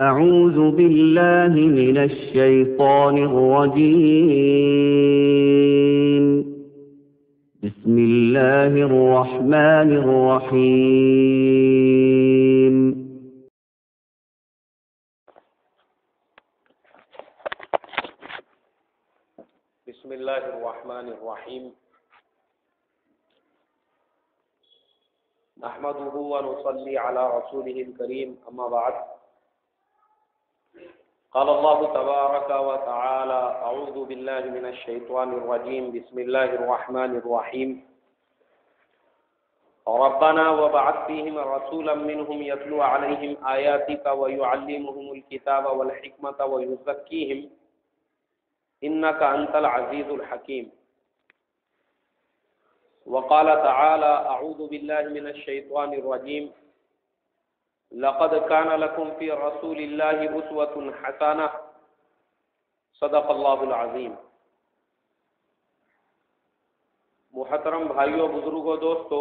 أعوذ بالله من الشيطان الرجيم. بسم الله الرحمن الرحيم. بسم الله الرحمن الرحيم. نحمده ونصلي على رسوله الكريم، أما بعد. قال الله تبارك وتعالى: أعوذ بالله من الشيطان الرجيم. بسم الله الرحمن الرحيم. ربنا وابعث فيهم رسولا منهم يتلو عليهم آياتك ويعلمهم الكتاب والحكمة ويزكيهم إنك أنت العزيز الحكيم. وقال تعالى: أعوذ بالله من الشيطان الرجيم. لقد كان لكم في رسول الله أسوة حسنة. صدق اللہ العظیم. محترم بھائیوں، بزرگوں، دوستو،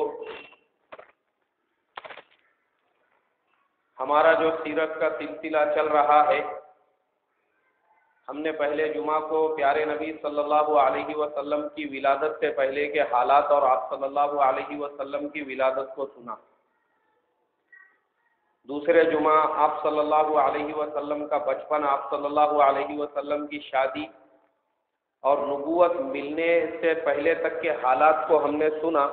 ہمارا جو سیرت کا سلسلہ چل رہا ہے، ہم نے پہلے جمعہ کو پیارے نبی صلی اللہ علیہ وسلم کی ولادت سے پہلے کے حالات اور آپ صلی اللہ علیہ وسلم کی ولادت کو سنا. دوسرے جمعہ آپ صلی اللہ علیہ وسلم کا بچپن، آپ صلی اللہ علیہ وسلم کی شادی اور نبوت ملنے سے پہلے تک کے حالات کو ہم نے سنا.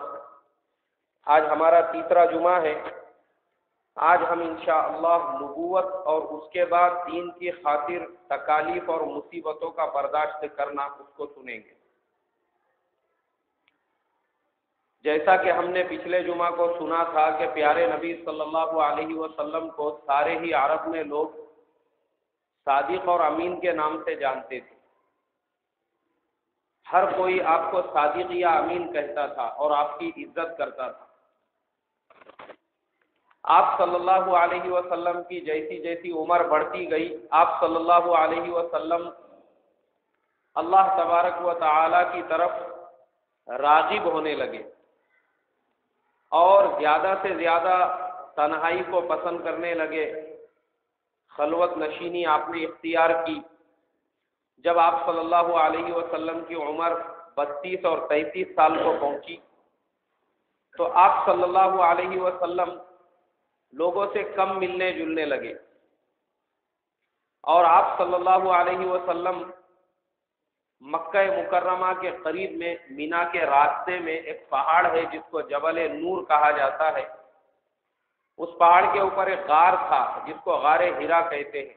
آج ہمارا تیسرا جمعہ ہے. آج ہم انشاءاللہ نبوت اور اس کے بعد دین کی خاطر تکالیف اور مصیبتوں کا برداشت کرنا، اس کو سنیں گے. جیسا کہ ہم نے پچھلے جمعہ کو سنا تھا کہ پیارے نبی صلی اللہ علیہ وسلم کو سارے ہی عرب میں لوگ صادق اور امین کے نام سے جانتے تھے. ہر کوئی آپ کو صادق یا امین کہتا تھا اور آپ کی عزت کرتا تھا. آپ صلی اللہ علیہ وسلم کی جیسی جیسی عمر بڑھتی گئی، آپ صلی اللہ علیہ وسلم اللہ تبارک و تعالی کی طرف راغب ہونے لگے اور زیادہ سے زیادہ تنہائی کو پسند کرنے لگے. خلوت نشینی آپ نے اختیار کی. جب آپ صلی اللہ علیہ وسلم کی عمر 32 اور 33 سال کو پہنچی تو آپ صلی اللہ علیہ وسلم لوگوں سے کم ملنے جلنے لگے، اور آپ صلی اللہ علیہ وسلم مکہ مکرمہ کے قریب میں مینا کے راستے میں ایک پہاڑ ہے جس کو جبل نور کہا جاتا ہے. اس پہاڑ کے اوپر ایک غار تھا جس کو غار ہرا کہتے ہیں.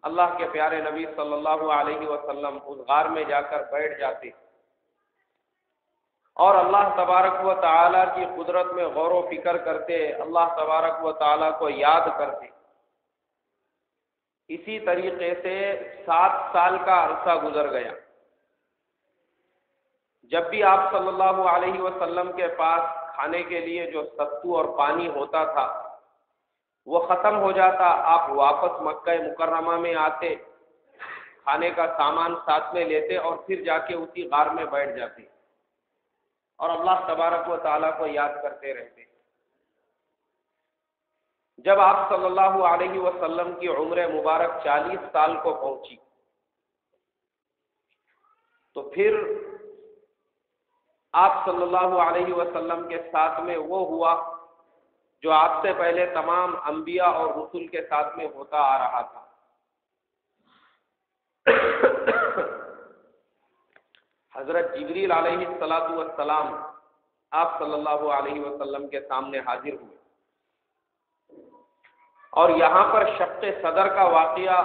اللہ کے پیارے نبی صلی اللہ علیہ وسلم اس غار میں جا کر بیٹھ جاتے اور اللہ تبارک و تعالیٰ کی قدرت میں غور و فکر کرتے، اللہ تبارک و تعالیٰ کو یاد کرتے. اسی طریقے سے 7 سال کا عرصہ گزر گیا. جب بھی آپ صلی اللہ علیہ وسلم کے پاس کھانے کے لیے جو ستو اور پانی ہوتا تھا وہ ختم ہو جاتا، آپ واپس مکہ مکرمہ میں آتے، کھانے کا سامان ساتھ میں لیتے اور پھر جا کے اسی غار میں بیٹھ جاتے اور اللہ تبارک و تعالیٰ کو یاد کرتے رہتے. جب آپ صلی اللہ علیہ وسلم کی عمر مبارک 40 سال کو پہنچی تو پھر آپ صلی اللہ علیہ وسلم کے ساتھ میں وہ ہوا جو آپ سے پہلے تمام انبیاء اور رسول کے ساتھ میں ہوتا آ رہا تھا. حضرت جبریل علیہ السلام آپ صلی اللہ علیہ وسلم کے سامنے حاضر ہوئے اور یہاں پر شق صدر کا واقعہ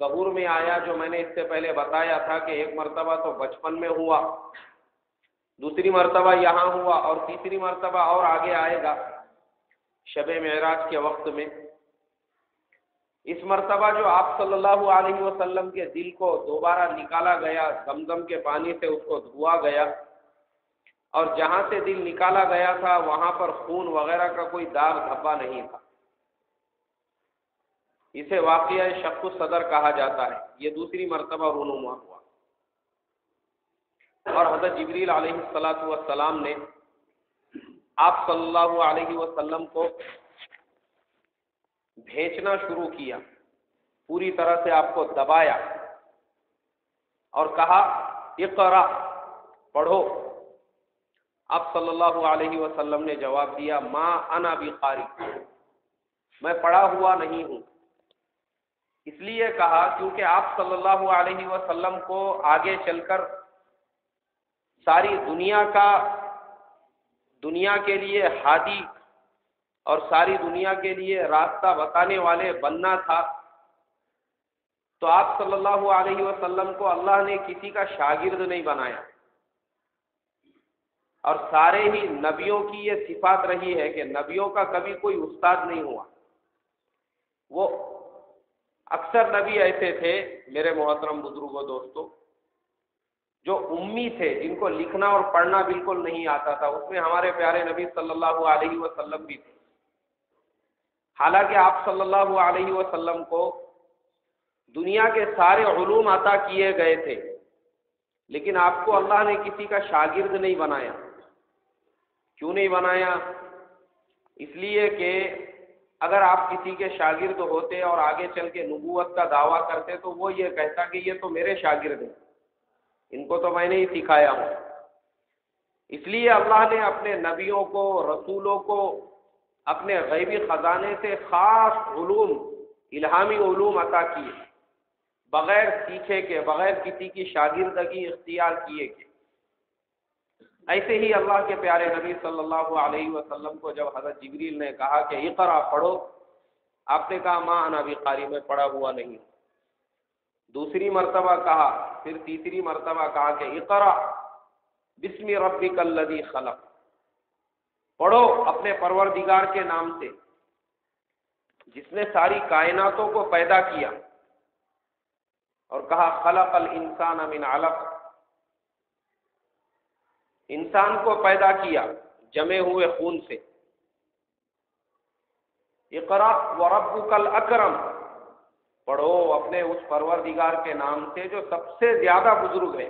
ظہور میں آیا، جو میں نے اس سے پہلے بتایا تھا کہ ایک مرتبہ تو بچپن میں ہوا، دوسری مرتبہ یہاں ہوا اور تیسری مرتبہ اور آگے آئے گا شب معراج کے وقت میں. اس مرتبہ جو آپ صلی اللہ علیہ وسلم کے دل کو دوبارہ نکالا گیا، زمزم کے پانی سے اس کو دھوا گیا اور جہاں سے دل نکالا گیا تھا وہاں پر خون وغیرہ کا کوئی داغ دھبا نہیں تھا. اسے واقعہ شق الصدر کہا جاتا ہے. یہ دوسری مرتبہ رونما ہوا اور حضرت جبریل علیہ السلام نے آپ صلی اللہ علیہ وسلم کو بھیجنا شروع کیا، پوری طرح سے آپ کو دبایا اور کہا اقرا، پڑھو۔ آپ صلی اللہ علیہ وسلم نے جواب دیا ما انا بقاری، میں پڑھا ہوا نہیں ہوں۔ اس لیے کہا کیونکہ آپ صلی اللہ علیہ وسلم کو آگے چل کر ساری دنیا کے لیے ہادی اور ساری دنیا کے لیے راستہ بتانے والے بننا تھا، تو آپ صلی اللہ علیہ وسلم کو اللہ نے کسی کا شاگرد نہیں بنایا۔ اور سارے ہی نبیوں کی یہ صفات رہی ہے کہ نبیوں کا کبھی کوئی استاد نہیں ہوا۔ وہ اکثر نبی ایسے تھے میرے محترم بزرگوں دوستوں، جو امی تھے، جن کو لکھنا اور پڑھنا بالکل نہیں آتا تھا۔ اس میں ہمارے پیارے نبی صلی اللہ علیہ وسلم بھی تھے۔ حالانکہ آپ صلی اللہ علیہ وسلم کو دنیا کے سارے علوم عطا کیے گئے تھے، لیکن آپ کو اللہ نے کسی کا شاگرد نہیں بنایا۔ کیوں نہیں بنایا؟ اس لیے کہ اگر آپ کسی کے شاگرد ہوتے اور آگے چل کے نبوت کا دعویٰ کرتے تو وہ یہ کہتا کہ یہ تو میرے شاگرد ہیں، ان کو تو میں نے ہی سکھایا ہوں۔ اس لیے اللہ نے اپنے نبیوں کو، رسولوں کو اپنے غیبی خزانے سے خاص علوم، الہامی علوم عطا کیے، بغیر سیکھے کے، بغیر کسی کی شاگردگی اختیار کیے کے۔ ایسے ہی اللہ کے پیارے نبی صلی اللہ علیہ وسلم کو جب حضرت جبریل نے کہا کہ اقرا، پڑھو، آپ نے کہا ما انا بقاری، میں پڑھا ہوا نہیں ہوں۔ دوسری مرتبہ کہا، پھر تیسری مرتبہ کہا کہ اقرا بسم ربک الذی خلق، پڑھو اپنے پروردگار کے نام سے جس نے ساری کائناتوں کو پیدا کیا، اور کہا خلق الانسان من علق، انسان کو پیدا کیا جمے ہوئے خون سے۔ اقرا وربک الاکرم، پڑھو اپنے اس پروردگار کے نام سے جو سب سے زیادہ بزرگ ہے۔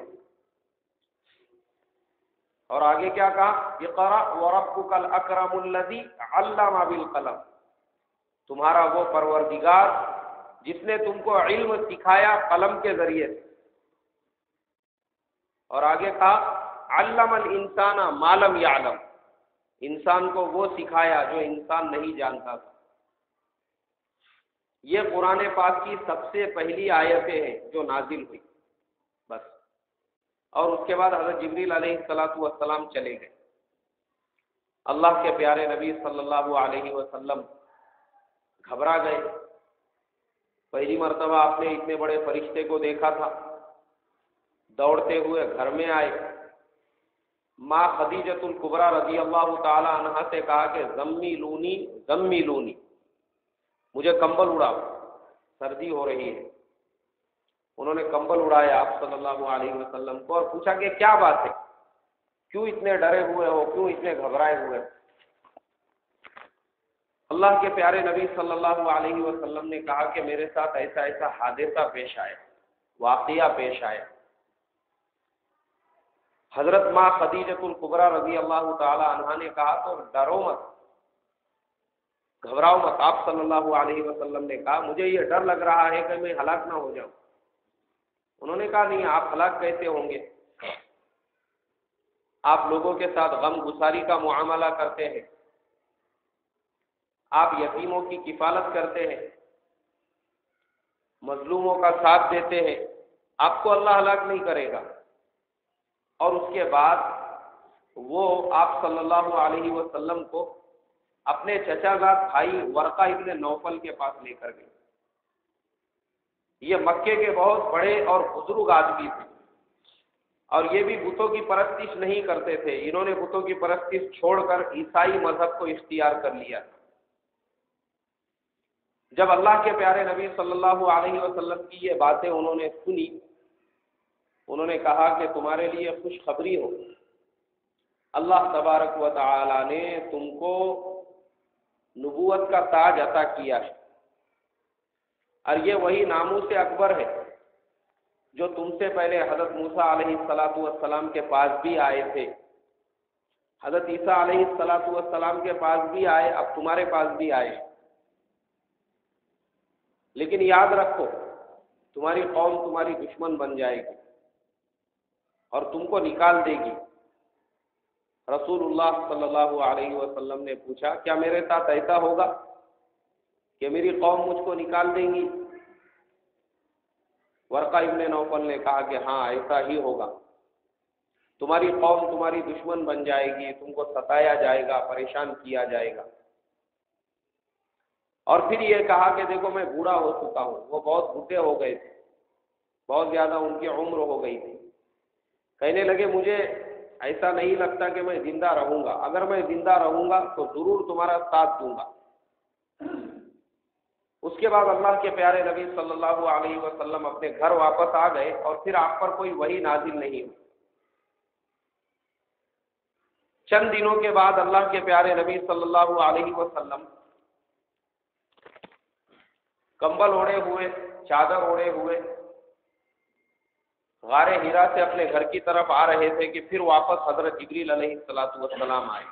اور آگے کیا کہا؟ اقرا وربک الاکرم الذی علم بالقلم، تمہارا وہ پروردگار جس نے تم کو علم سکھایا قلم کے ذریعے سے۔ اور آگے کہا علم الانسان ما لم یعلم، انسان کو وہ سکھایا جو انسان نہیں جانتا تھا۔ یہ قرآن پاک کی سب سے پہلی آیتیں ہیں جو نازل ہوئی، بس۔ اور اس کے بعد حضرت جبریل علیہ السلام چلے گئے۔ اللہ کے پیارے نبی صلی اللہ علیہ وسلم گھبرا گئے۔ پہلی مرتبہ آپ نے اتنے بڑے فرشتے کو دیکھا تھا، دوڑتے ہوئے گھر میں آئے، ماں خدیجۃ الکبریٰ رضی اللہ تعالی عنہا سے کہا کہ زمیلونی، مجھے کمبل اڑاؤ، سردی ہو رہی ہے۔ انہوں نے کمبل اڑایا آپ صلی اللہ علیہ وسلم کو، اور پوچھا کہ کیا بات ہے، کیوں اتنے ڈرے ہوئے ہو، کیوں اتنے گھبرائے ہوئے؟ اللہ کے پیارے نبی صلی اللہ علیہ وسلم نے کہا کہ میرے ساتھ ایسا ایسا حادثہ پیش آیا، واقعہ پیش آیا۔ حضرت ماں خدیجۃ الکبریٰ رضی اللہ تعالی عنہا نے کہا تو ڈرو مت، گھبراؤ مت۔ آپ صلی اللہ علیہ وسلم نے کہا مجھے یہ ڈر لگ رہا ہے کہ میں ہلاک نہ ہو جاؤں۔ انہوں نے کہا نہیں، آپ ہلاک کیسے ہوں گے؟ آپ لوگوں کے ساتھ غم گساری کا معاملہ کرتے ہیں، آپ یتیموں کی کفالت کرتے ہیں، مظلوموں کا ساتھ دیتے ہیں، آپ کو اللہ ہلاک نہیں کرے گا۔ اور اس کے بعد وہ آپ صلی اللہ علیہ وسلم کو اپنے چچا زاد بھائی ورقہ ابن نوفل کے پاس لے کر گئے۔ یہ مکے کے بہت بڑے اور بزرگ آدمی تھے، اور یہ بھی بتوں کی پرستش نہیں کرتے تھے، انہوں نے بتوں کی پرستش چھوڑ کر عیسائی مذہب کو اختیار کر لیا۔ جب اللہ کے پیارے نبی صلی اللہ علیہ وسلم کی یہ باتیں انہوں نے سنی، انہوں نے کہا کہ تمہارے لیے خوشخبری ہو، اللہ تبارک و تعالی نے تم کو نبوت کا تاج عطا کیا ہے، اور یہ وہی ناموس اکبر ہے جو تم سے پہلے حضرت موسیٰ علیہ السلام کے پاس بھی آئے تھے، حضرت عیسیٰ علیہ السلام کے پاس بھی آئے، اب تمہارے پاس بھی آئے۔ لیکن یاد رکھو تمہاری قوم تمہاری دشمن بن جائے گی اور تم کو نکال دے گی۔ رسول اللہ صلی اللہ علیہ وسلم نے پوچھا کیا میرے ساتھ ایسا ہوگا کہ میری قوم مجھ کو نکال دیں گی؟ ورقہ ابن نوفل نے کہا کہ ہاں ایسا ہی ہوگا، تمہاری قوم تمہاری دشمن بن جائے گی، تم کو ستایا جائے گا، پریشان کیا جائے گا۔ اور پھر یہ کہا کہ دیکھو میں بوڑھا ہو چکا ہوں، وہ بہت بوڑھے ہو گئے تھے، بہت زیادہ ان کی عمر ہو گئی تھی۔ کہنے لگے مجھے ایسا نہیں لگتا کہ میں زندہ رہوں گا، اگر میں زندہ رہوں گا تو ضرور تمہارا ساتھ دوں گا۔ اس کے بعد اللہ کے پیارے نبی صلی اللہ علیہ وسلم اپنے گھر واپس آ گئے اور پھر آپ پر کوئی وحی نازل نہیں ہوئی۔ چند دنوں کے بعد اللہ کے پیارے نبی صلی اللہ علیہ وسلم کمبل اوڑے ہوئے، چادر اوڑے ہوئے غار حرا سے اپنے گھر کی طرف آ رہے تھے کہ پھر واپس حضرت جبریل علیہ السلام آئے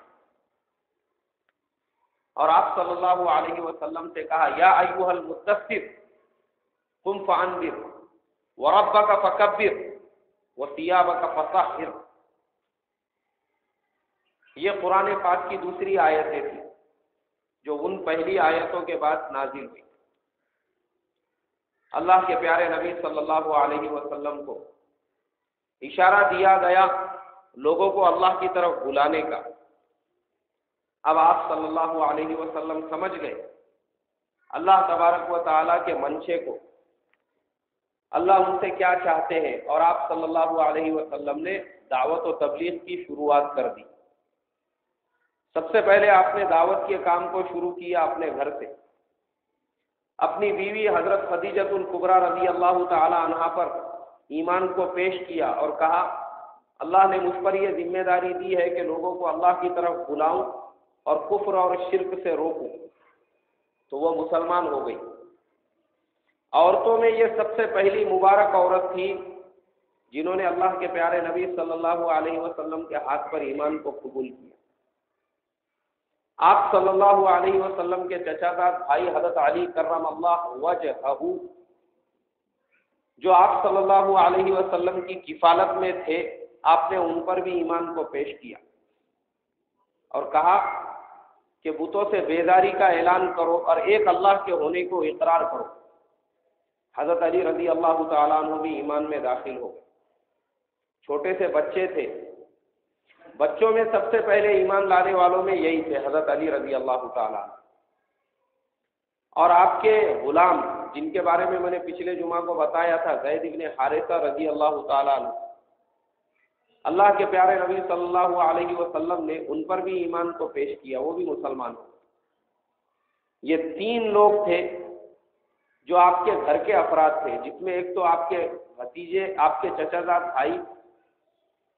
اور آپ صلی اللہ علیہ وسلم سے کہا یا ایھا المدثر قم فانذر وربک فکبر وثیابک فطہر۔ یہ قرآن پاک کی دوسری آیتیں تھیں جو ان پہلی آیتوں کے بعد نازل ہوئی۔ اللہ کے پیارے نبی صلی اللہ علیہ وسلم کو اشارہ دیا گیا لوگوں کو اللہ کی طرف بلانے کا۔ اب آپ صلی اللہ علیہ وسلم سمجھ گئے اللہ تبارک و تعالیٰ کے منشے کو، اللہ ان سے کیا چاہتے ہیں، اور آپ صلی اللہ علیہ وسلم نے دعوت و تبلیغ کی شروعات کر دی۔ سب سے پہلے آپ نے دعوت کے کام کو شروع کیا اپنے گھر سے، اپنی بیوی حضرت خدیجۃ الکبریٰ رضی اللہ تعالی عنہا پر ایمان کو پیش کیا اور کہا اللہ نے مجھ پر یہ ذمہ داری دی ہے کہ لوگوں کو اللہ کی طرف بلاؤں اور کفر اور شرک سے روکوں، تو وہ مسلمان ہو گئی۔ عورتوں میں یہ سب سے پہلی مبارک عورت تھی جنہوں نے اللہ کے پیارے نبی صلی اللہ علیہ وسلم کے ہاتھ پر ایمان کو قبول کیا۔ آپ صلی اللہ علیہ وسلم کے چچا زاد بھائی حضرت علی کرم اللہ وجہہ جو آپ صلی اللہ علیہ وسلم کی کفالت میں تھے، آپ نے ان پر بھی ایمان کو پیش کیا اور کہا کہ بتوں سے بیداری کا اعلان کرو اور ایک اللہ کے ہونے کو اقرار کرو۔ حضرت علی رضی اللہ تعالیٰ عنہ بھی ایمان میں داخل ہو گئے۔ چھوٹے سے بچے تھے، بچوں میں سب سے پہلے ایمان لانے والوں میں یہی تھے حضرت علی رضی اللہ تعالیٰ عنہ۔ اور آپ کے غلام جن کے بارے میں نے پچھلے جمعہ کو بتایا تھا، زید بن حارثہ رضی اللہ تعالیٰ عنہ، اللہ کے پیارے نبی صلی اللہ علیہ وسلم نے ان پر بھی ایمان کو پیش کیا، وہ بھی مسلمان ہوئے۔ یہ تین لوگ تھے جو آپ کے گھر کے افراد تھے، جس میں ایک تو آپ کے بھتیجے، آپ کے چچا زاد بھائی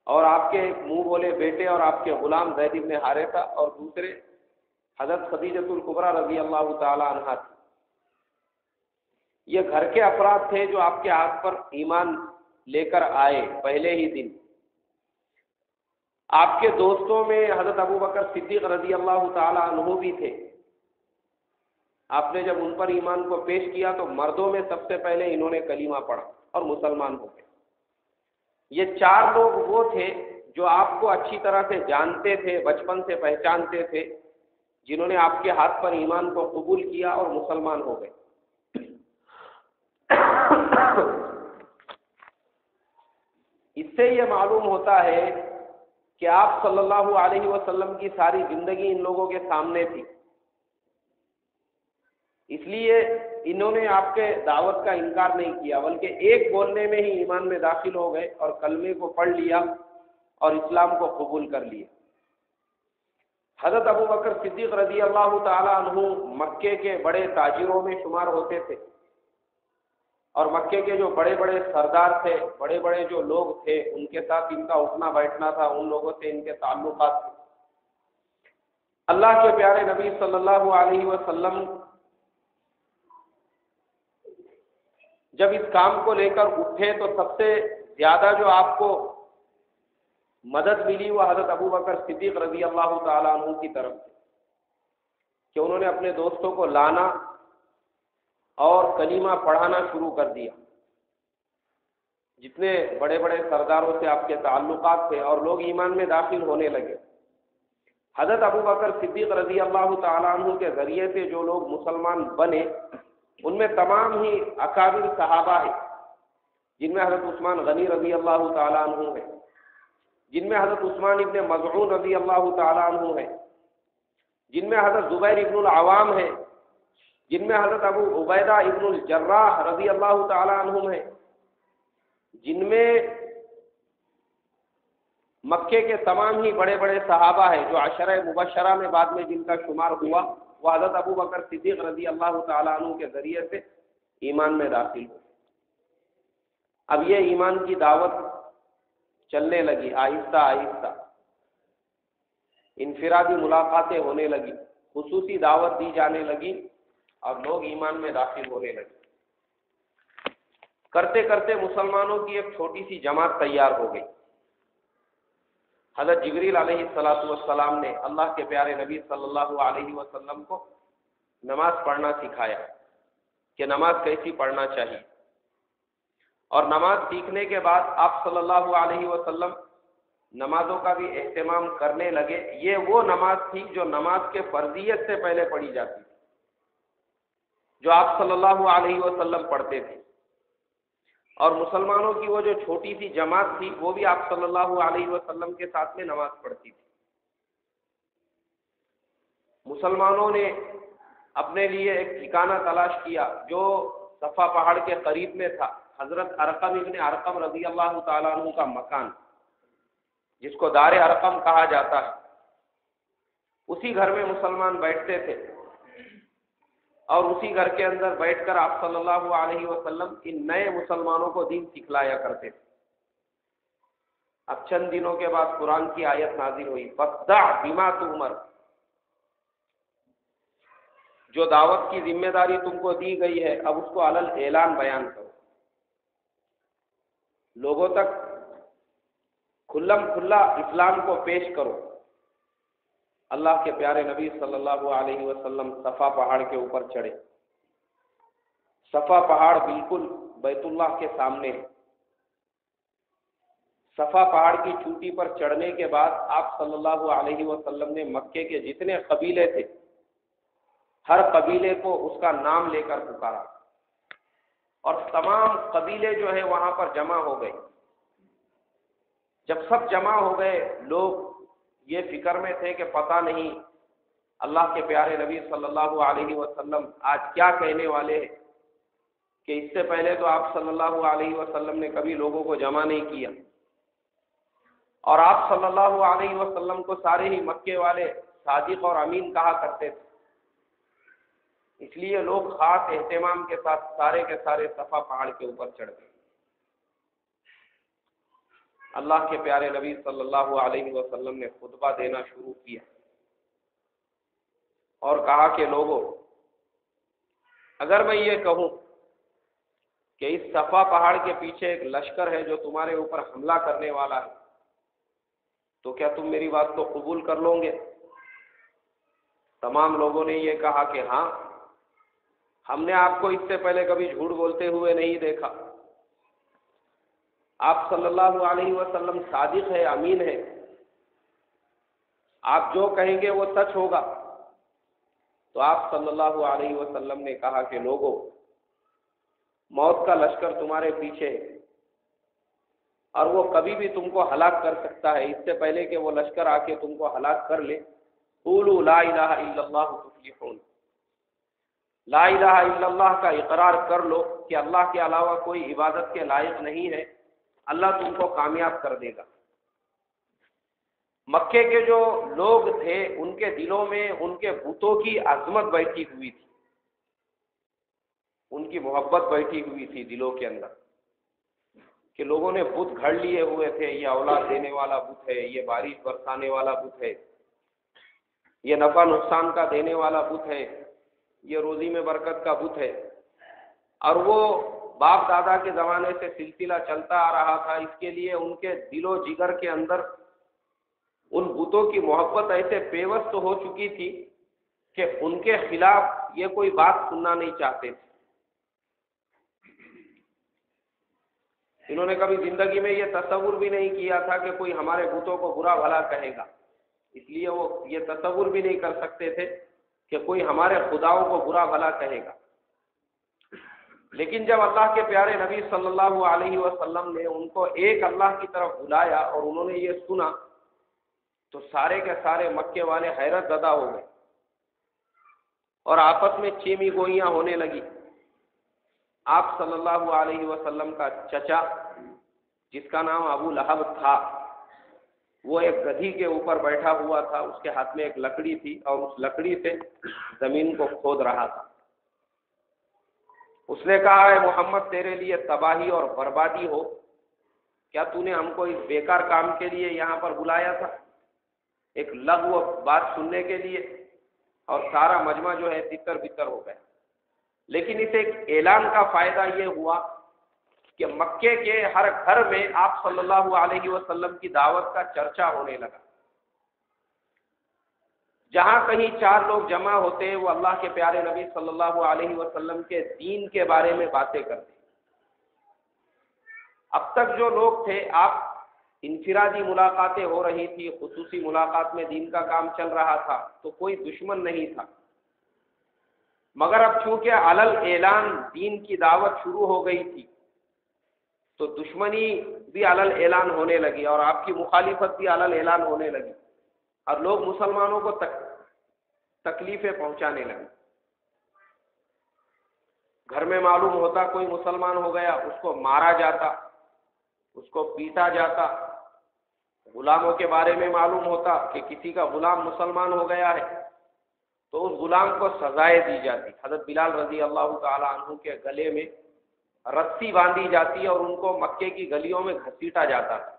اور آپ کے منہ بولے بیٹے اور آپ کے غلام زید بن حارثہ، اور دوسرے حضرت خدیجۃ الکبریٰ رضی اللہ تعالی عنہا تھی۔ یہ گھر کے افراد تھے جو آپ کے ہاتھ پر ایمان لے کر آئے پہلے ہی دن۔ آپ کے دوستوں میں حضرت ابو بکر صدیق رضی اللہ تعالی عنہ بھی تھے۔ آپ نے جب ان پر ایمان کو پیش کیا تو مردوں میں سب سے پہلے انہوں نے کلمہ پڑھا اور مسلمان ہو گئے۔ یہ چار لوگ وہ تھے جو آپ کو اچھی طرح سے جانتے تھے، بچپن سے پہچانتے تھے، جنہوں نے آپ کے ہاتھ پر ایمان کو قبول کیا اور مسلمان ہو گئے۔ اس سے یہ معلوم ہوتا ہے کہ آپ صلی اللہ علیہ وسلم کی ساری زندگی ان لوگوں کے سامنے تھی، اس لیے انہوں نے آپ کے دعوت کا انکار نہیں کیا، بلکہ ایک بولنے میں ہی ایمان میں داخل ہو گئے اور کلمے کو پڑھ لیا اور اسلام کو قبول کر لیا۔ حضرت ابو بکر صدیق رضی اللہ تعالی عنہ مکے کے بڑے تاجروں میں شمار ہوتے تھے، اور مکے کے جو بڑے بڑے سردار تھے، بڑے بڑے جو لوگ تھے، ان کے ساتھ ان کا اٹھنا بیٹھنا تھا، ان لوگوں سے ان کے تعلقات تھے۔ اللہ کے پیارے نبی صلی اللہ علیہ وسلم جب اس کام کو لے کر اٹھے تو سب سے زیادہ جو آپ کو مدد ملی وہ حضرت ابو بکر صدیق رضی اللہ تعالیٰ عنہ کی طرف سے، کہ انہوں نے اپنے دوستوں کو لانا اور کلمہ پڑھانا شروع کر دیا. جتنے بڑے بڑے سرداروں سے آپ کے تعلقات تھے اور لوگ ایمان میں داخل ہونے لگے. حضرت ابو بکر صدیق رضی اللہ تعالیٰ عنہ کے ذریعے سے جو لوگ مسلمان بنے ان میں تمام ہی اکابر صحابہ ہیں، جن میں حضرت عثمان غنی رضی اللہ تعالیٰ عنہ ہے، جن میں حضرت عثمان ابن مظعون رضی اللہ تعالیٰ عنہ ہے، جن میں حضرت زبیر ابن العوام ہے، جن میں حضرت ابو عبیدہ ابن الجراح رضی اللہ تعالیٰ عنہ ہے، جن میں مکے کے تمام ہی بڑے بڑے صحابہ ہیں جو عشرہ مبشرہ میں بعد میں جن کا شمار ہوا، وہ حضرت ابو بکر صدیق رضی اللہ تعالیٰ عنہ کے ذریعے سے ایمان میں داخل ہوئے. اب یہ ایمان کی دعوت چلنے لگی، آہستہ آہستہ انفرادی ملاقاتیں ہونے لگی، خصوصی دعوت دی جانے لگی اور لوگ ایمان میں داخل ہونے لگے. کرتے کرتے مسلمانوں کی ایک چھوٹی سی جماعت تیار ہو گئی. حضرت جبریل علیہ السلام نے اللہ کے پیارے نبی صلی اللہ علیہ وسلم کو نماز پڑھنا سکھایا کہ نماز کیسی پڑھنا چاہیے، اور نماز سیکھنے کے بعد آپ صلی اللہ علیہ وسلم نمازوں کا بھی اہتمام کرنے لگے. یہ وہ نماز تھی جو نماز کے فرضیت سے پہلے پڑھی جاتی تھی، جو آپ صلی اللہ علیہ وسلم پڑھتے تھے. اور مسلمانوں کی وہ جو چھوٹی سی جماعت تھی وہ بھی آپ صلی اللہ علیہ وسلم کے ساتھ میں نماز پڑھتی تھی. مسلمانوں نے اپنے لیے ایک ٹھکانہ تلاش کیا جو صفا پہاڑ کے قریب میں تھا. حضرت ارقم ابن ارقم رضی اللہ تعالیٰ عنہ کا مکان، جس کو دار ارقم کہا جاتا ہے، اسی گھر میں مسلمان بیٹھتے تھے اور اسی گھر کے اندر بیٹھ کر آپ صلی اللہ علیہ وسلم ان نئے مسلمانوں کو دین سکھلایا کرتے تھے. اب چند دنوں کے بعد قرآن کی آیت نازل ہوئی، فَاصْدَعْ بِمَا تُؤْمَرُ، جو دعوت کی ذمہ داری تم کو دی گئی ہے اب اس کو علل اعلان بیان کرو، لوگوں تک کھلم کھلا اسلام کو پیش کرو. اللہ کے پیارے نبی صلی اللہ علیہ وسلم صفا پہاڑ کے اوپر چڑھے. صفا پہاڑ بالکل بیت اللہ کے سامنے ہے. صفا پہاڑ کی چوٹی پر چڑھنے کے بعد آپ صلی اللہ علیہ وسلم نے مکے کے جتنے قبیلے تھے ہر قبیلے کو اس کا نام لے کر پکارا، اور تمام قبیلے جو ہے وہاں پر جمع ہو گئے. جب سب جمع ہو گئے لوگ یہ فکر میں تھے کہ پتہ نہیں اللہ کے پیارے نبی صلی اللہ علیہ وسلم آج کیا کہنے والے ہیں، کہ اس سے پہلے تو آپ صلی اللہ علیہ وسلم نے کبھی لوگوں کو جمع نہیں کیا، اور آپ صلی اللہ علیہ وسلم کو سارے ہی مکے والے صادق اور امین کہا کرتے تھے. اس لیے لوگ خاص اہتمام کے ساتھ سارے کے سارے صفا پہاڑ کے اوپر چڑھ گئے. اللہ کے پیارے نبی صلی اللہ علیہ وسلم نے خطبہ دینا شروع کیا اور کہا کہ لوگوں، اگر میں یہ کہوں کہ اس صفا پہاڑ کے پیچھے ایک لشکر ہے جو تمہارے اوپر حملہ کرنے والا ہے، تو کیا تم میری بات کو قبول کر لو گے؟ تمام لوگوں نے یہ کہا کہ ہاں، ہم نے آپ کو اس سے پہلے کبھی جھوٹ بولتے ہوئے نہیں دیکھا، آپ صلی اللہ علیہ وسلم صادق ہے، امین ہے، آپ جو کہیں گے وہ سچ ہوگا. تو آپ صلی اللہ علیہ وسلم نے کہا کہ لوگوں، موت کا لشکر تمہارے پیچھے ہے اور وہ کبھی بھی تم کو ہلاک کر سکتا ہے. اس سے پہلے کہ وہ لشکر آ کے تم کو ہلاک کر لے، قولوا لا الہ الا اللہ تفلحون، لا الہ الا اللہ کا اقرار کر لو کہ اللہ کے علاوہ کوئی عبادت کے لائق نہیں ہے، اللہ تم کو کامیاب کر دے گا. مکے کے جو لوگ تھے ان کے دلوں میں ان کے بتوں کی عظمت بیٹھی ہوئی تھی، ان کی محبت بیٹھی ہوئی تھی دلوں کے اندر، کہ لوگوں نے بت گھڑ لیے ہوئے تھے، یہ اولاد دینے والا بت ہے، یہ بارش برسانے والا بت ہے، یہ نفع نقصان کا دینے والا بت ہے، یہ روزی میں برکت کا بت ہے. اور وہ باپ دادا کے زمانے سے سلسلہ چلتا آ رہا تھا. اس کے لیے ان کے دل و جگر کے اندر ان بتوں کی محبت ایسے پیوست ہو چکی تھی کہ ان کے خلاف یہ کوئی بات سننا نہیں چاہتے تھے. انہوں نے کبھی زندگی میں یہ تصور بھی نہیں کیا تھا کہ کوئی ہمارے بتوں کو برا بھلا کہے گا، اس لیے وہ یہ تصور بھی نہیں کر سکتے تھے کہ کوئی ہمارے خداؤں کو برا بھلا کہے گا۔ لیکن جب اللہ کے پیارے نبی صلی اللہ علیہ وسلم نے ان کو ایک اللہ کی طرف بلایا اور انہوں نے یہ سنا تو سارے کے سارے مکے والے حیرت زدہ ہو گئے اور آپس میں چیمی گوئیاں ہونے لگی۔ آپ صلی اللہ علیہ وسلم کا چچا جس کا نام ابو لہب تھا، وہ ایک گدھی کے اوپر بیٹھا ہوا تھا، اس کے ہاتھ میں ایک لکڑی تھی اور اس لکڑی سے زمین کو کھود رہا تھا۔ اس نے کہا، اے محمد تیرے لیے تباہی اور بربادی ہو، کیا تو نے ہم کو اس بیکار کام کے لیے یہاں پر بلایا تھا، ایک لغو بات سننے کے لیے؟ اور سارا مجمع جو ہے تتر بتر ہو گیا۔ لیکن اس ایک اعلان کا فائدہ یہ ہوا کہ مکے کے ہر گھر میں آپ صلی اللہ علیہ وسلم کی دعوت کا چرچا ہونے لگا۔ جہاں کہیں چار لوگ جمع ہوتے وہ اللہ کے پیارے نبی صلی اللہ علیہ وسلم کے دین کے بارے میں باتیں کرتے۔ اب تک جو لوگ تھے، آپ انفرادی ملاقاتیں ہو رہی تھی، خصوصی ملاقات میں دین کا کام چل رہا تھا، تو کوئی دشمن نہیں تھا۔ مگر اب چونکہ علل اعلان دین کی دعوت شروع ہو گئی تھی تو دشمنی بھی علل اعلان ہونے لگی اور آپ کی مخالفت بھی علل اعلان ہونے لگی اور لوگ مسلمانوں کو تکلیفیں پہنچانے لگے۔ گھر میں معلوم ہوتا کوئی مسلمان ہو گیا، اس کو مارا جاتا، اس کو پیٹا جاتا۔ غلاموں کے بارے میں معلوم ہوتا کہ کسی کا غلام مسلمان ہو گیا ہے تو اس غلام کو سزائیں دی جاتی۔ حضرت بلال رضی اللہ تعالی عنہ کے گلے میں رسی باندھی جاتی اور ان کو مکے کی گلیوں میں گھسیٹا جاتا تھا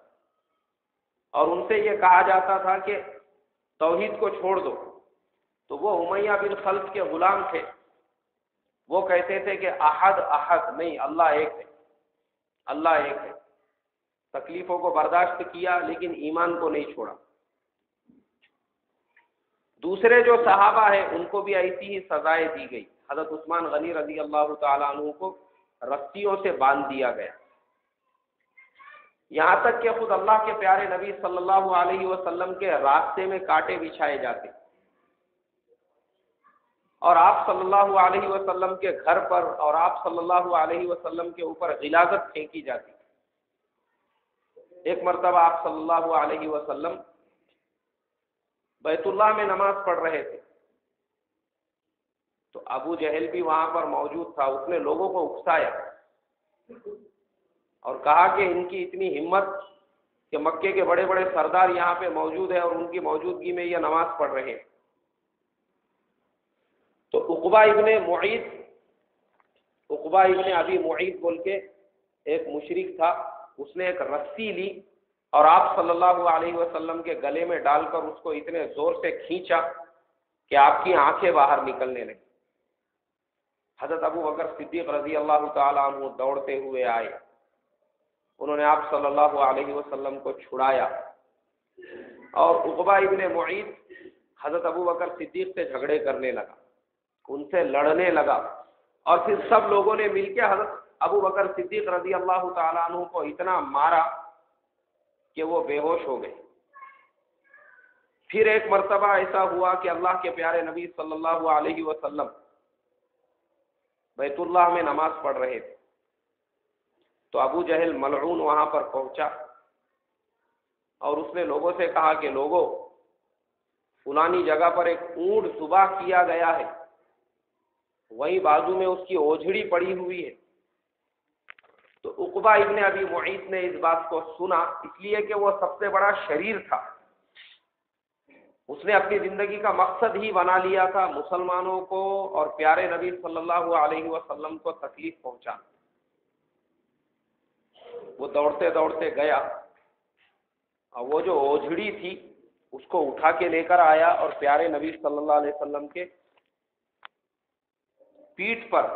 اور ان سے یہ کہا جاتا تھا کہ توحید کو چھوڑ دو۔ تو وہ امیہ بن خلف کے غلام تھے، وہ کہتے تھے کہ احد احد نہیں، اللہ ایک ہے، اللہ ایک ہے۔ تکلیفوں کو برداشت کیا لیکن ایمان کو نہیں چھوڑا۔ دوسرے جو صحابہ ہیں ان کو بھی ایسی ہی سزائیں دی گئی۔ حضرت عثمان غنی رضی اللہ تعالی عنہ کو رسیوں سے باندھ دیا گیا، یہاں تک کہ خود اللہ کے پیارے نبی صلی اللہ علیہ وسلم کے راستے میں کانٹے بچھائے جاتے اور آپ صلی اللہ علیہ وسلم کے گھر پر اور آپ صلی اللہ علیہ وسلم کے اوپر غلاظت پھینکی جاتی۔ ایک مرتبہ آپ صلی اللہ علیہ وسلم بیت اللہ میں نماز پڑھ رہے تھے تو ابو جہل بھی وہاں پر موجود تھا۔ اس نے لوگوں کو اکسایا اور کہا کہ ان کی اتنی ہمت کہ مکے کے بڑے بڑے سردار یہاں پہ موجود ہیں اور ان کی موجودگی میں یہ نماز پڑھ رہے ہیں۔ تو عقبہ ابن ابی معیط بول کے ایک مشرک تھا، اس نے ایک رسی لی اور آپ صلی اللہ علیہ وسلم کے گلے میں ڈال کر اس کو اتنے زور سے کھینچا کہ آپ کی آنکھیں باہر نکلنے لگی۔ حضرت ابو بکر صدیق رضی اللہ تعالی عنہ دوڑتے ہوئے آئے، انہوں نے آپ صلی اللہ علیہ وسلم کو چھڑایا اور عقبہ ابن معیط حضرت ابو بکر صدیق سے جھگڑے کرنے لگا، ان سے لڑنے لگا اور پھر سب لوگوں نے مل کے حضرت ابو بکر صدیق رضی اللہ تعالیٰ عنہ کو اتنا مارا کہ وہ بے ہوش ہو گئے۔ پھر ایک مرتبہ ایسا ہوا کہ اللہ کے پیارے نبی صلی اللہ علیہ وسلم بیت اللہ میں نماز پڑھ رہے تھے تو ابو جہل ملعون وہاں پر پہنچا اور اس نے لوگوں سے کہا کہ لوگوں، فلانی جگہ پر ایک اونٹ ذبح کیا گیا ہے، وہیں بازو میں اس کی اوجھڑی پڑی ہوئی ہے۔ تو عقبہ ابن ابی معیط نے اس بات کو سنا، اس لیے کہ وہ سب سے بڑا شریر تھا، اس نے اپنی زندگی کا مقصد ہی بنا لیا تھا مسلمانوں کو اور پیارے نبی صلی اللہ علیہ وسلم کو تکلیف پہنچانا۔ وہ دوڑتے دوڑتے گیا اور وہ جو اوجھڑی تھی اس کو اٹھا کے لے کر آیا اور پیارے نبی صلی اللہ علیہ وسلم کے پیٹھ پر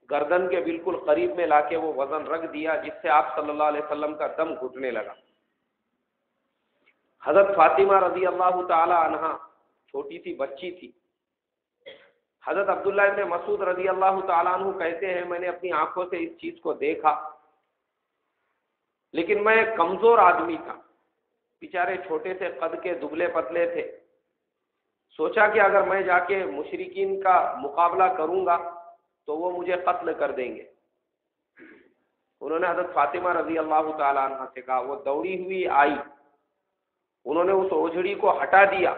گردن کے بالکل قریب میں لا کے وہ وزن رکھ دیا، جس سے آپ صلی اللہ علیہ وسلم کا دم گھٹنے لگا۔ حضرت فاطمہ رضی اللہ تعالی عنہا چھوٹی سی بچی تھی۔ حضرت عبداللہ ابن مسعود رضی اللہ تعالی عنہ کہتے ہیں میں نے اپنی آنکھوں سے اس چیز کو دیکھا لیکن میں کمزور آدمی تھا، بیچارے چھوٹے سے قد کے، دبلے پتلے تھے. سوچا کہ اگر میں جا کے مشرکین کا مقابلہ کروں گا تو وہ مجھے قتل کر دیں گے. انہوں نے حضرت فاطمہ رضی اللہ تعالی عنہ سے کہا. وہ دوڑی ہوئی آئی، انہوں نے اس اوجھڑی کو ہٹا دیا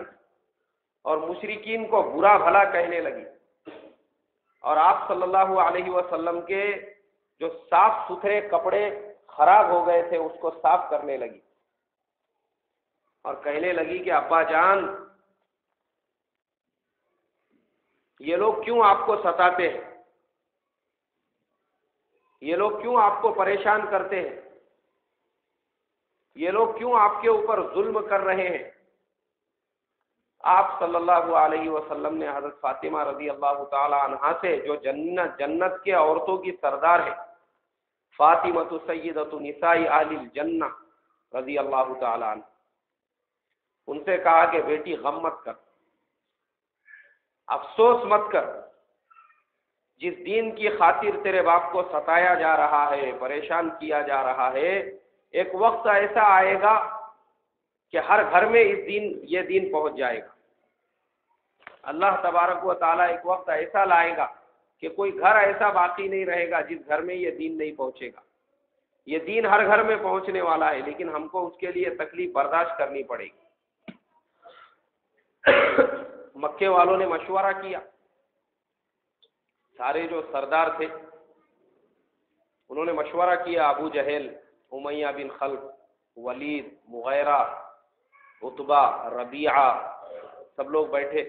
اور مشرکین کو برا بھلا کہنے لگی، اور آپ صلی اللہ علیہ وسلم کے جو صاف ستھرے کپڑے خراب ہو گئے تھے اس کو صاف کرنے لگی اور کہنے لگی کہ ابا جان، یہ لوگ کیوں آپ کو ستاتے ہیں، یہ لوگ کیوں آپ کو پریشان کرتے ہیں، یہ لوگ کیوں آپ کے اوپر ظلم کر رہے ہیں. آپ صلی اللہ علیہ وسلم نے حضرت فاطمہ رضی اللہ تعالی عنہا سے، جو جنت کے عورتوں کی سردار ہے، فاطمہ سیدۃ نساء اہل الجنہ رضی اللہ تعالی عنہ، ان سے کہا کہ بیٹی غم مت کر، افسوس مت کر. جس دین کی خاطر تیرے باپ کو ستایا جا رہا ہے، پریشان کیا جا رہا ہے، ایک وقت ایسا آئے گا کہ ہر گھر میں یہ دین پہنچ جائے گا. اللہ تبارک و تعالیٰ ایک وقت ایسا لائے گا کہ کوئی گھر ایسا باقی نہیں رہے گا جس گھر میں یہ دین نہیں پہنچے گا. یہ دین ہر گھر میں پہنچنے والا ہے، لیکن ہم کو اس کے لیے تکلیف برداشت کرنی پڑے گی. مکے والوں نے مشورہ کیا، سارے جو سردار تھے انہوں نے مشورہ کیا. ابو جہل، امیہ بن خلف، ولید، مغیرہ، عتبہ، ربیعہ، سب لوگ بیٹھے.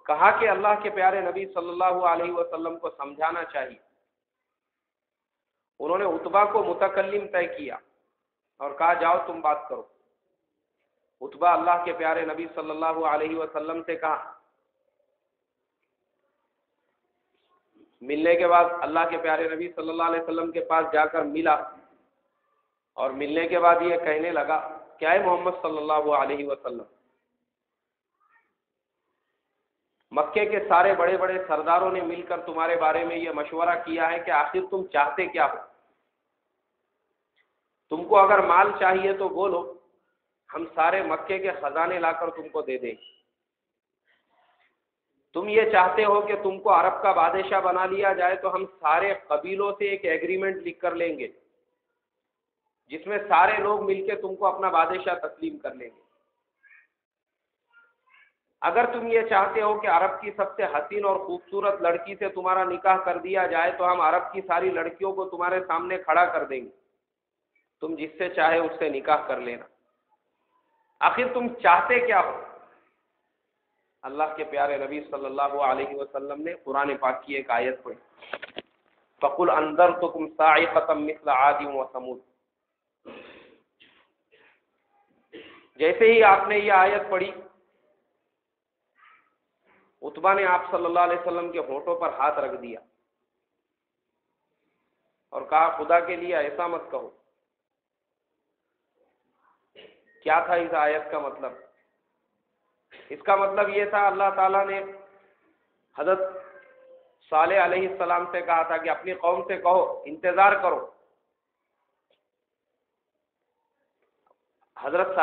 کہا کہ اللہ کے پیارے نبی صلی اللہ علیہ وسلم کو سمجھانا چاہیے. انہوں نے عتبہ کو متکلم طے کیا اور کہا جاؤ تم بات کرو. عتبہ اللہ کے پیارے نبی صلی اللہ علیہ وسلم سے کہا. ملنے کے بعد اللہ کے پیارے نبی صلی اللہ علیہ وسلم کے پاس جا کر ملا اور ملنے کے بعد یہ کہنے لگا کہ اے محمد صلی اللہ علیہ وسلم، مکے کے سارے بڑے بڑے سرداروں نے مل کر تمہارے بارے میں یہ مشورہ کیا ہے کہ آخر تم چاہتے کیا ہو. تم کو اگر مال چاہیے تو بولو، ہم سارے مکے کے خزانے لا کر تم کو دے دیں. تم یہ چاہتے ہو کہ تم کو عرب کا بادشاہ بنا لیا جائے تو ہم سارے قبیلوں سے ایک ایگریمنٹ لکھ کر لیں گے جس میں سارے لوگ مل کے تم کو اپنا بادشاہ تسلیم کر لیں گے. اگر تم یہ چاہتے ہو کہ عرب کی سب سے حسین اور خوبصورت لڑکی سے تمہارا نکاح کر دیا جائے تو ہم عرب کی ساری لڑکیوں کو تمہارے سامنے کھڑا کر دیں گے، تم جس سے چاہے اس سے نکاح کر لینا. آخر تم چاہتے کیا ہو؟ اللہ کے پیارے نبی صلی اللہ علیہ وسلم نے قرآن پاک کی ایک آیت پڑھی، فَقُلْ أَنذَرْتُكُمْ صَاعِقَةً مِثْلَ عَادٍ وَثَمُودَ. جیسے ہی آپ نے یہ آیت پڑھی، عتبہ نے آپ صلی اللہ علیہ وسلم کے ہونٹوں پر ہاتھ رکھ دیا اور کہا خدا کے لیے ایسا مت کہو. کیا تھا اس آیت کا مطلب؟ اس کا مطلب یہ تھا اللہ تعالیٰ نے حضرت صالح علیہ السلام سے کہا تھا کہ اپنی قوم سے کہو انتظار کرو. حضرت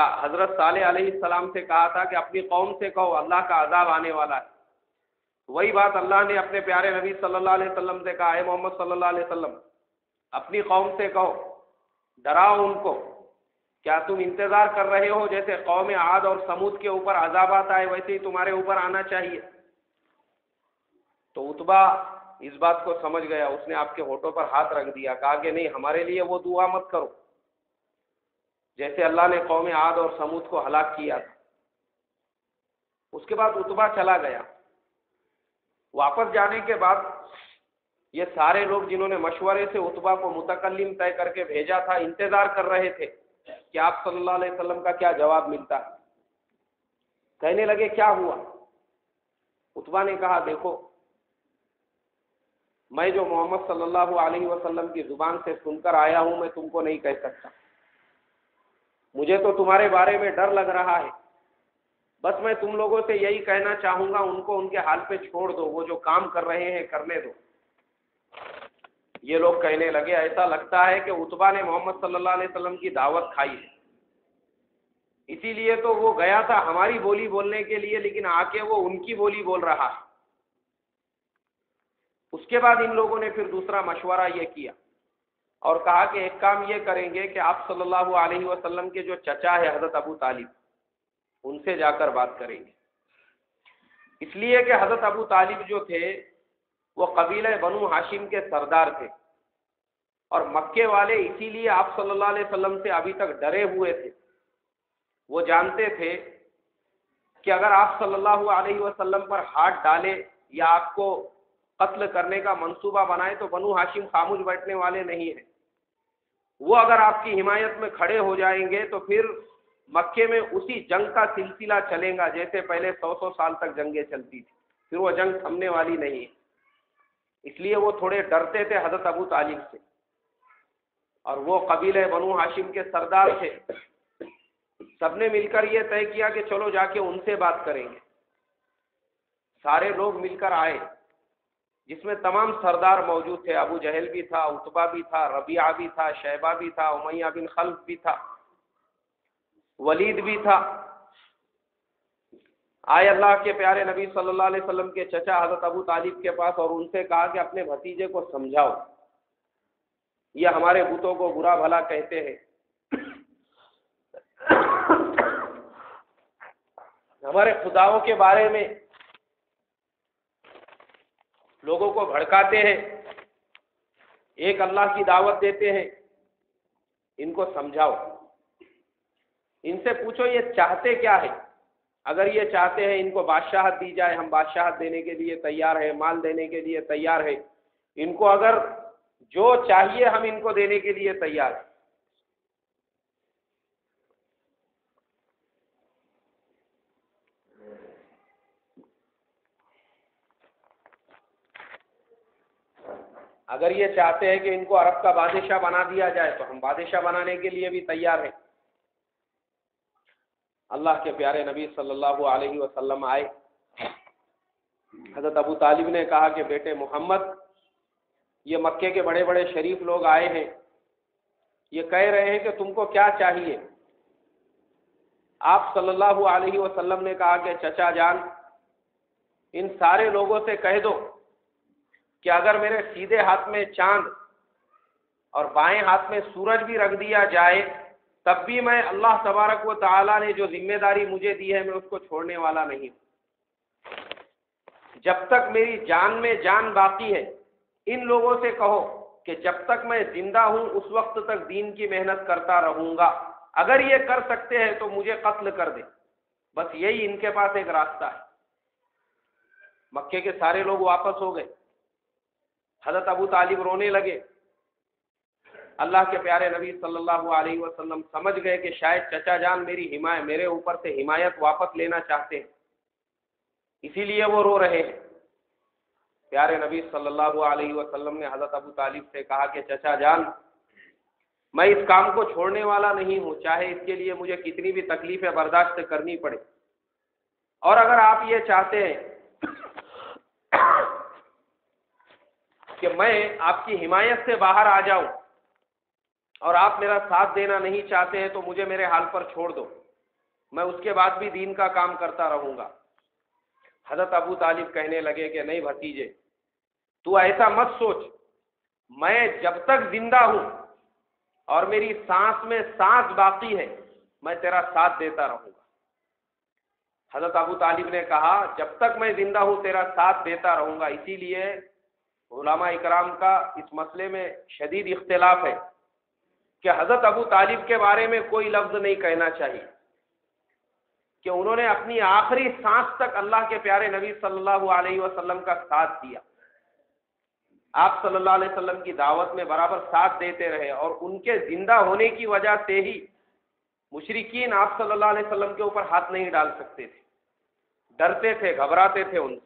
صالح علیہ السلام سے کہا تھا کہ اپنی قوم سے کہو اللہ کا عذاب آنے والا ہے. وہی بات اللہ نے اپنے پیارے نبی صلی اللہ علیہ وسلم سے کہا، اے محمد صلی اللہ علیہ وسلم اپنی قوم سے کہو، ڈراؤ ان کو. کیا تم انتظار کر رہے ہو جیسے قوم عاد اور سمود کے اوپر عذاب آتا ہے ویسے ہی تمہارے اوپر آنا چاہیے؟ تو عتبہ اس بات کو سمجھ گیا، اس نے آپ کے ہونٹوں پر ہاتھ رکھ دیا، کہا کہ نہیں، ہمارے لیے وہ دعا مت کرو جیسے اللہ نے قوم عاد اور سمود کو ہلاک کیا تھا. اس کے بعد عتبہ چلا گیا. واپس جانے کے بعد یہ سارے لوگ جنہوں نے مشورے سے عتبہ کو متکلم طے کر کے بھیجا تھا انتظار کر رہے تھے کہ آپ صلی اللہ علیہ وسلم کا کیا جواب ملتا ہے. کہنے لگے کیا ہوا؟ عتبہ نے کہا دیکھو، میں جو محمد صلی اللہ علیہ وسلم کی زبان سے سن کر آیا ہوں میں تم کو نہیں کہہ سکتا. مجھے تو تمہارے بارے میں ڈر لگ رہا ہے. بس میں تم لوگوں سے یہی کہنا چاہوں گا ان کو ان کے حال پہ چھوڑ دو، وہ جو کام کر رہے ہیں کرنے دو. یہ لوگ کہنے لگے ایسا لگتا ہے کہ عتبہ نے محمد صلی اللہ علیہ وسلم کی دعوت کھائی ہے، اسی لیے تو وہ گیا تھا ہماری بولی بولنے کے لیے، لیکن آ کے وہ ان کی بولی بول رہا ہے۔ اس کے بعد ان لوگوں نے پھر دوسرا مشورہ یہ کیا اور کہا کہ ایک کام یہ کریں گے کہ آپ صلی اللہ علیہ وسلم کے جو چچا ہے حضرت ابو طالب، ان سے جا کر بات کریں گے، اس لیے کہ حضرت ابو طالب جو تھے وہ قبیلہ بنو ہاشم کے سردار تھے، اور مکے والے اسی لیے آپ صلی اللہ علیہ وسلم سے ابھی تک ڈرے ہوئے تھے۔ وہ جانتے تھے کہ اگر آپ صلی اللہ علیہ وسلم پر ہاتھ ڈالے یا آپ کو قتل کرنے کا منصوبہ بنائے تو بنو ہاشم خاموش بیٹھنے والے نہیں ہیں۔ وہ اگر آپ کی حمایت میں کھڑے ہو جائیں گے تو پھر مکے میں اسی جنگ کا سلسلہ چلے گا جیسے پہلے 100 سال تک جنگیں چلتی تھی، پھر وہ جنگ تھمنے والی نہیں ہے۔ اس لیے وہ تھوڑے ڈرتے تھے حضرت ابو طالب سے، اور وہ قبیلہ بنو ہاشم کے سردار تھے۔ سب نے مل کر یہ طے کیا کہ چلو جا کے ان سے بات کریں گے۔ سارے لوگ مل کر آئے، جس میں تمام سردار موجود تھے، ابو جہل بھی تھا، عتبہ بھی تھا، ربیعہ بھی تھا، شیبہ بھی تھا، امیہ بن خلف بھی تھا، ولید بھی تھا۔ آئے اللہ کے پیارے نبی صلی اللہ علیہ وسلم کے چچا حضرت ابو طالب کے پاس اور ان سے کہا کہ اپنے بھتیجے کو سمجھاؤ، یہ ہمارے بتوں کو برا بھلا کہتے ہیں، ہمارے خداؤں کے بارے میں لوگوں کو بھڑکاتے ہیں، ایک اللہ کی دعوت دیتے ہیں، ان کو سمجھاؤ، ان سے پوچھو یہ چاہتے کیا ہے، اگر یہ چاہتے ہیں ان کو بادشاہت دی جائے، ہم بادشاہت دینے کے لیے تیار ہیں، مال دینے کے لیے تیار ہیں، ان کو اگر جو چاہیے ہم ان کو دینے کے لیے تیار ہیں۔ اگر یہ چاہتے ہیں کہ ان کو عرب کا بادشاہ بنا دیا جائے تو ہم بادشاہ بنانے کے لیے بھی تیار ہیں۔ اللہ کے پیارے نبی صلی اللہ علیہ وسلم آئے، حضرت ابو طالب نے کہا کہ بیٹے محمد، یہ مکے کے بڑے بڑے شریف لوگ آئے ہیں، یہ کہہ رہے ہیں کہ تم کو کیا چاہیے۔ آپ صلی اللہ علیہ وسلم نے کہا کہ چچا جان، ان سارے لوگوں سے کہہ دو کہ اگر میرے سیدھے ہاتھ میں چاند اور بائیں ہاتھ میں سورج بھی رکھ دیا جائے تب بھی میں اللہ تبارک و تعالیٰ نے جو ذمہ داری مجھے دی ہے میں اس کو چھوڑنے والا نہیں ہوں۔ جب تک میری جان میں جان باقی ہے، ان لوگوں سے کہو کہ جب تک میں زندہ ہوں اس وقت تک دین کی محنت کرتا رہوں گا، اگر یہ کر سکتے ہیں تو مجھے قتل کر دیں، بس یہی ان کے پاس ایک راستہ ہے۔ مکے کے سارے لوگ واپس ہو گئے، حضرت ابو طالب رونے لگے۔ اللہ کے پیارے نبی صلی اللہ علیہ وسلم سمجھ گئے کہ شاید چچا جان میرے اوپر سے حمایت واپس لینا چاہتے ہیں، اسی لیے وہ رو رہے ہیں۔ پیارے نبی صلی اللہ علیہ وسلم نے حضرت ابو طالب سے کہا کہ چچا جان، میں اس کام کو چھوڑنے والا نہیں ہوں، چاہے اس کے لیے مجھے کتنی بھی تکلیفیں برداشت کرنی پڑے، اور اگر آپ یہ چاہتے ہیں کہ میں آپ کی حمایت سے باہر آ جاؤں اور آپ میرا ساتھ دینا نہیں چاہتے ہیں تو مجھے میرے حال پر چھوڑ دو، میں اس کے بعد بھی دین کا کام کرتا رہوں گا۔ حضرت ابو طالب کہنے لگے کہ نہیں بھتیجے، تو ایسا مت سوچ، میں جب تک زندہ ہوں اور میری سانس میں سانس باقی ہے میں تیرا ساتھ دیتا رہوں گا۔ حضرت ابو طالب نے کہا جب تک میں زندہ ہوں تیرا ساتھ دیتا رہوں گا۔ اسی لیے علماء اکرام کا اس مسئلے میں شدید اختلاف ہے کہ حضرت ابو طالب کے بارے میں کوئی لفظ نہیں کہنا چاہیے کہ انہوں نے اپنی آخری سانس تک اللہ کے پیارے نبی صلی اللہ علیہ وسلم کا ساتھ دیا، آپ صلی اللہ علیہ وسلم کی دعوت میں برابر ساتھ دیتے رہے، اور ان کے زندہ ہونے کی وجہ سے ہی مشرکین آپ صلی اللہ علیہ وسلم کے اوپر ہاتھ نہیں ڈال سکتے تھے، ڈرتے تھے، گھبراتے تھے ان سے۔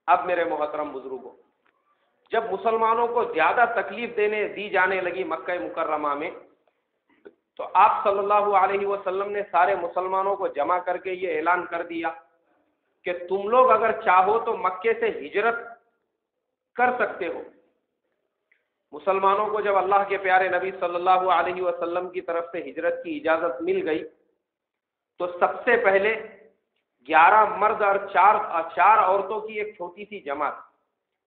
اب میرے محترم بزرگوں، جب مسلمانوں کو زیادہ تکلیف دی جانے لگی مکہ مکرمہ میں، تو آپ صلی اللہ علیہ وسلم نے سارے مسلمانوں کو جمع کر کے یہ اعلان کر دیا کہ تم لوگ اگر چاہو تو مکے سے ہجرت کر سکتے ہو، مسلمانوں کو جب اللہ کے پیارے نبی صلی اللہ علیہ وسلم کی طرف سے ہجرت کی اجازت مل گئی تو سب سے پہلے 11 مرد اور چار عورتوں کی ایک چھوٹی سی جماعت،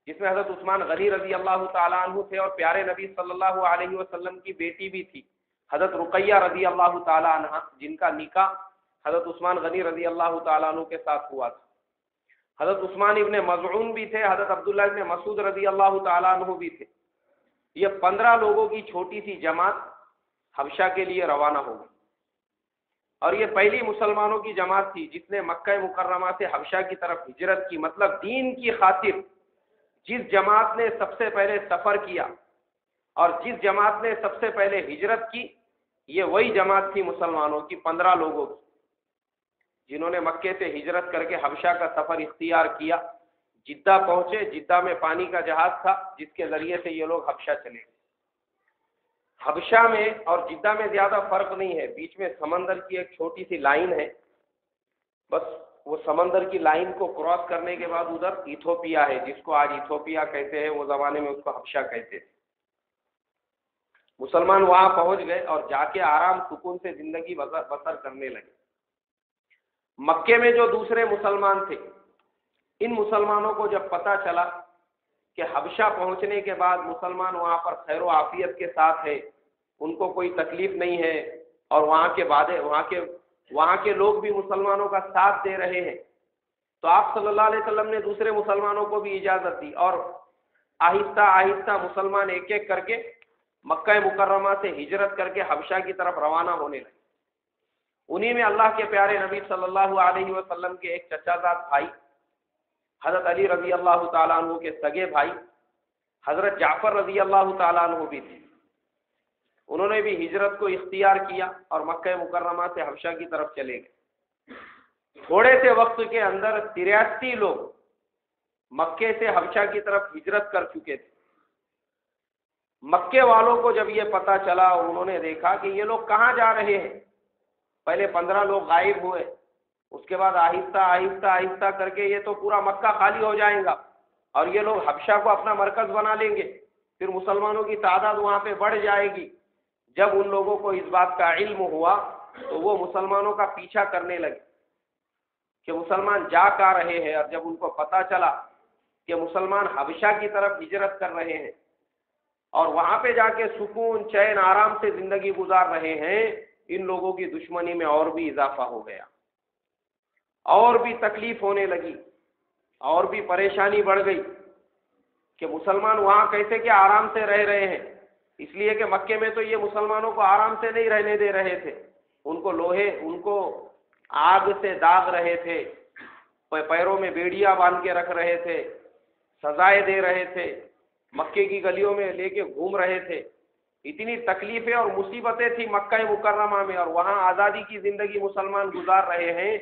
جس میں حضرت عثمان غنی رضی اللہ تعالیٰ عنہ تھے اور پیارے نبی صلی اللہ علیہ وسلم کی بیٹی بھی تھی حضرت رقیہ رضی اللہ تعالیٰ عنہ، جن کا نکاح حضرت عثمان غنی رضی اللہ تعالیٰ عنہ کے ساتھ ہوا تھا۔ حضرت عثمان ابن مظعون بھی تھے، حضرت عبداللہ ابن مسعود رضی اللہ تعالیٰ عنہ بھی تھے۔ یہ 15 لوگوں کی چھوٹی سی جماعت حبشہ کے لیے روانہ ہو گئی، اور یہ پہلی مسلمانوں کی جماعت تھی جس نے مکہ مکرمہ سے حبشہ کی طرف ہجرت کی۔ مطلب دین کی خاطر جس جماعت نے سب سے پہلے سفر کیا اور جس جماعت نے سب سے پہلے ہجرت کی، یہ وہی جماعت تھی مسلمانوں کی 15 لوگوں کی، جنہوں نے مکے سے ہجرت کر کے حبشہ کا سفر اختیار کیا۔ جدہ پہنچے، جدہ میں پانی کا جہاز تھا جس کے ذریعے سے یہ لوگ حبشہ چلے گئے۔ حبشہ میں اور جدہ میں زیادہ فرق نہیں ہے، بیچ میں سمندر کی ایک چھوٹی سی لائن ہے، بس وہ سمندر کی لائن کو کراس کرنے کے بعد ادھر ایتھوپیا ہے، جس کو آج ایتھوپیا کہتے ہیں، وہ زمانے میں اس کو حبشہ کہتے تھے۔ مسلمان وہاں پہنچ گئے اور جا کے آرام سکون سے زندگی بسر کرنے لگے۔ مکے میں جو دوسرے مسلمان تھے، ان مسلمانوں کو جب پتہ چلا کہ حبشہ پہنچنے کے بعد مسلمان وہاں پر خیر و عافیت کے ساتھ ہے، ان کو کوئی تکلیف نہیں ہے، اور وہاں کے لوگ بھی مسلمانوں کا ساتھ دے رہے ہیں، تو آپ صلی اللہ علیہ وسلم نے دوسرے مسلمانوں کو بھی اجازت دی، اور آہستہ آہستہ مسلمان ایک ایک کر کے مکہ مکرمہ سے ہجرت کر کے حبشہ کی طرف روانہ ہونے لگے۔ انہی میں اللہ کے پیارے نبی صلی اللہ علیہ وسلم کے ایک چچا زاد بھائی حضرت علی رضی اللہ تعالیٰ عنہ کے سگے بھائی حضرت جعفر رضی اللہ تعالیٰ عنہ بھی تھے۔ انہوں نے بھی ہجرت کو اختیار کیا اور مکہ مکرمہ سے حبشہ کی طرف چلے گئے۔ تھوڑے سے وقت کے اندر 83 لوگ مکے سے حبشہ کی طرف ہجرت کر چکے تھے۔ مکے والوں کو جب یہ پتہ چلا اور انہوں نے دیکھا کہ یہ لوگ کہاں جا رہے ہیں، پہلے 15 لوگ غائب ہوئے، اس کے بعد آہستہ آہستہ آہستہ کر کے یہ تو پورا مکہ خالی ہو جائے گا اور یہ لوگ حبشہ کو اپنا مرکز بنا لیں گے، پھر مسلمانوں کی تعداد وہاں پہ بڑھ جائے گی۔ جب ان لوگوں کو اس بات کا علم ہوا تو وہ مسلمانوں کا پیچھا کرنے لگے کہ مسلمان جا کہاں رہے ہیں، اور جب ان کو پتہ چلا کہ مسلمان حبشہ کی طرف ہجرت کر رہے ہیں اور وہاں پہ جا کے سکون چین آرام سے زندگی گزار رہے ہیں، ان لوگوں کی دشمنی میں اور بھی اضافہ ہو گیا، اور بھی تکلیف ہونے لگی، اور بھی پریشانی بڑھ گئی کہ مسلمان وہاں کیسے کہ آرام سے رہ رہے ہیں، اس لیے کہ مکے میں تو یہ مسلمانوں کو آرام سے نہیں رہنے دے رہے تھے، ان کو آگ سے داغ رہے تھے، پیروں میں بیڑیاں باندھ کے رکھ رہے تھے، سزائیں دے رہے تھے، مکے کی گلیوں میں لے کے گھوم رہے تھے۔ اتنی تکلیفیں اور مصیبتیں تھی مکہ مکرمہ میں، اور وہاں آزادی کی زندگی مسلمان گزار رہے ہیں،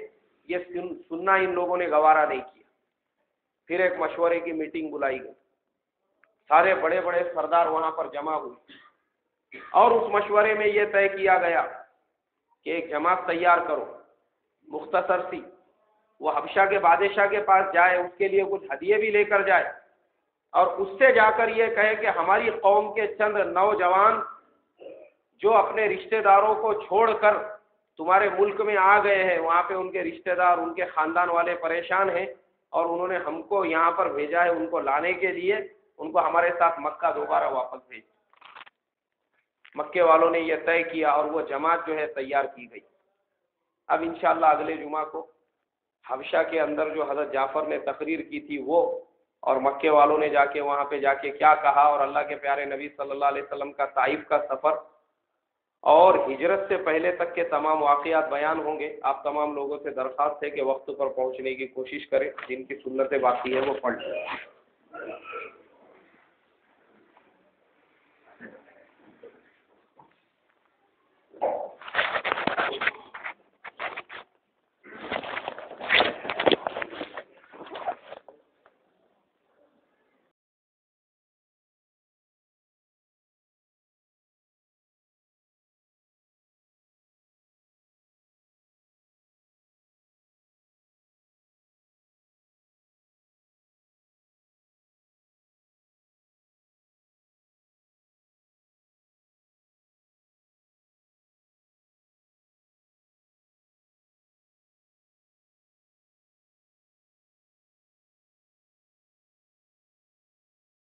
یہ سننا ان لوگوں نے گوارا نہیں کیا۔ پھر ایک مشورے کی میٹنگ بلائی گئی، سارے بڑے بڑے سردار وہاں پر جمع ہوئے، اور اس مشورے میں یہ طے کیا گیا کہ ایک جماعت تیار کرو مختصر سی، وہ حبشہ کے بادشاہ کے پاس جائے، اس کے لیے کچھ ہدیے بھی لے کر جائے، اور اس سے جا کر یہ کہے کہ ہماری قوم کے چند نوجوان جو اپنے رشتہ داروں کو چھوڑ کر تمہارے ملک میں آ گئے ہیں، وہاں پہ ان کے رشتہ دار، ان کے خاندان والے پریشان ہیں، اور انہوں نے ہم کو یہاں پر بھیجا ہے ان کو لانے کے لیے، ان کو ہمارے ساتھ مکہ دوبارہ واپس بھیج۔ مکے والوں نے یہ طے کیا اور وہ جماعت جو ہے تیار کی گئی۔ اب انشاءاللہ اگلے جمعہ کو حبشہ کے اندر جو حضرت جعفر نے تقریر کی تھی وہ، اور مکے والوں نے جا کے وہاں پہ جا کے کیا کہا، اور اللہ کے پیارے نبی صلی اللہ علیہ وسلم کا طائف کا سفر اور ہجرت سے پہلے تک کے تمام واقعات بیان ہوں گے۔ آپ تمام لوگوں سے درخواست ہے کہ وقت پر پہنچنے کی کوشش کریں، جن کی سنتیں باقی ہیں وہ پڑھ لیں۔